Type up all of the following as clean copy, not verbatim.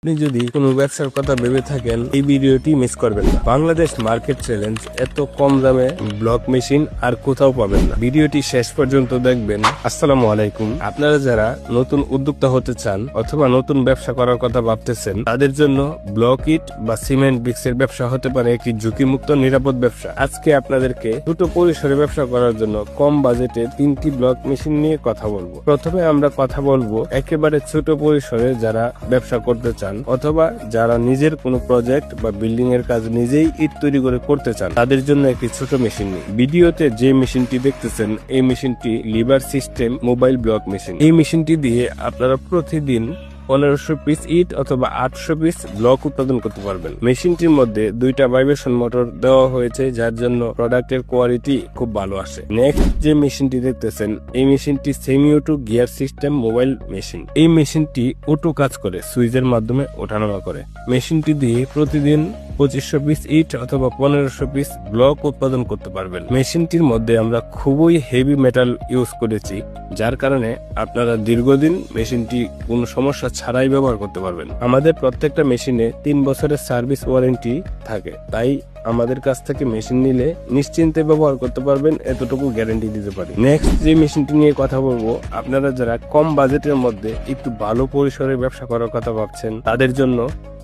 আপনি যদি কোনো ব্যবসার কথা ভেবে থাকেন এই ভিডিওটি মিস করবেন না। বাংলাদেশ মার্কেট চ্যালেঞ্জ এত কম দামে ব্লক মেশিন আর কোথাও পাবেন না। ভিডিওটি শেষ পর্যন্ত দেখবেন। আসসালামু আলাইকুম। আপনারা যারা নতুন উদ্যোক্তা হতে চান অথবা নতুন ব্যবসা করার কথা ভাবতেছেন তাদের জন্য ব্লক ইট বা সিমেন্ট ব্রিক্সের ব্যবসা হতে পারে একটি ঝুঁকিমুক্ত নিরাপদ ব্যবসা। আজকে আপনাদেরকে ছোট পরিসরে ব্যবসা করার জন্য কম বাজেটে 3টি ব্লক মেশিন নিয়ে কথা বলবো। প্রথমে আমরা কথা বলবো একেবারে ছোট পরিসরে যারা ব্যবসা করতে চান অথবা যারা নিজের কোনো প্রজেক্ট বা বিল্ডিং এর কাজ নিজেই ইট তৈরি করে করতে চান তাদের জন্য একটি ছোট মেশিন নিই। ভিডিওতে যে মেশিনটি দেখতেছেন এই মেশিনটি liver system mobile block machine. এই মেশিনটি দিয়ে আপনারা প্রতিদিন 1500 পিস ইট অথবা 800 পিস ব্লক উৎপাদন করতে পারবেন। মেশিনটির মধ্যে 2টা ভাইব্রেশন মোটর দেওয়া হয়েছে যার জন্য প্রোডাক্টের কোয়ালিটি খুব ভালো আসে। নেক্সট যে মেশিনটি দেখতেছেন এই মেশিনটি semi auto gear system mobile machine. এই মেশিনটি অটো কাজ করে সুইচের মাধ্যমে ওঠানামা করে। মেশিনটি দিয়ে প্রতিদিন 2500 পিস ইট অথবা 1500 পিস ব্লক উৎপাদন করতে পারবেন। মেশিনটির মধ্যে আমরা খুবই হেভি মেটাল ইউজ করেছি যার কারণে আপনারা দীর্ঘদিন মেশিনটি কোনো সমস্যা ছাড়াই ব্যবহার করতে পারবেন। আমাদের প্রত্যেকটা মেশিনে 3 বছরের সার্ভিস ওয়ারেন্টি থাকে, তাই আমাদের কাছ থেকে মেশিন নিলে নিশ্চিন্তে ব্যবহার করতে পারবেন, এতটুকু গ্যারান্টি দিতে পারি। নেক্সট যে মেশিনটি নিয়ে কথা বলবো, আপনারা যারা কম বাজেটের মধ্যে একটু ভালো পরিসরে ব্যবসা করার কথা ভাবছেন তাদের জন্য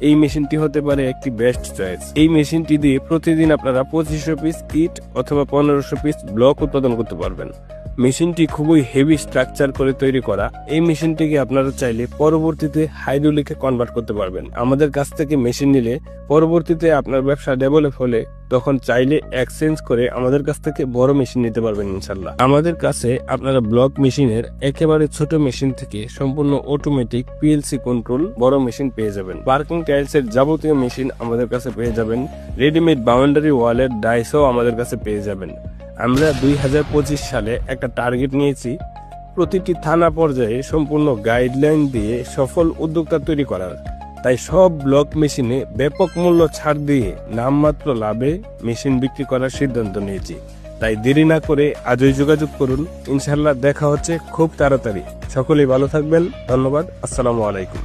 এই মেশিনটি হতে পারে একটি বেস্ট চয়েস। এই মেশিনটি দিয়ে প্রতিদিন আপনারা 2500 পিস ইট অথবা 1500 পিস ব্লক উৎপাদন করতে পারবেন। মেশিনটি খুবই হেভি স্ট্রাকচার করে তৈরি করা। এই মেশিনটিকে আপনারা চাইলে পরবর্তীতে হাইড্রোলিকে কনভার্ট করতে পারবেন। আমাদের কাছ থেকে মেশিন নিলে পরবর্তীতে আপনার ব্যবসা ডেভেলপ হলে তখন চাইলে এক্সচেঞ্জ করে আমাদের কাছ থেকে বড় মেশিন নিতে পারবেন ইনশাল্লাহ। আমাদের কাছে আপনারা ব্লক মেশিনের একেবারে ছোট মেশিন থেকে সম্পূর্ণ অটোমেটিক পিএলসি কন্ট্রোল বড় মেশিন পেয়ে যাবেন। পার্কিং টাইলস এর যাবতীয় মেশিন আমাদের কাছে পেয়ে যাবেন। রেডিমেড বাউন্ডারি ওয়ালের ডাইসও আমাদের কাছে পেয়ে যাবেন। আমরা 2025 সালে একটা টার্গেট নিয়েছি প্রতিটি থানা পর্যায়ে সম্পূর্ণ গাইডলাইন দিয়ে সফল উদ্যোক্তা তৈরি করার। তাই সব ব্লক মেশিনে ব্যাপক মূল্য ছাড় দিয়ে নামমাত্র লাভে মেশিন বিক্রি করার সিদ্ধান্ত নিয়েছি। তাই দেরি না করে আজই যোগাযোগ করুন। ইনশাল্লাহ দেখা হচ্ছে খুব তাড়াতাড়ি। সকলেই ভালো থাকবেন। ধন্যবাদ। আসসালামু আলাইকুম।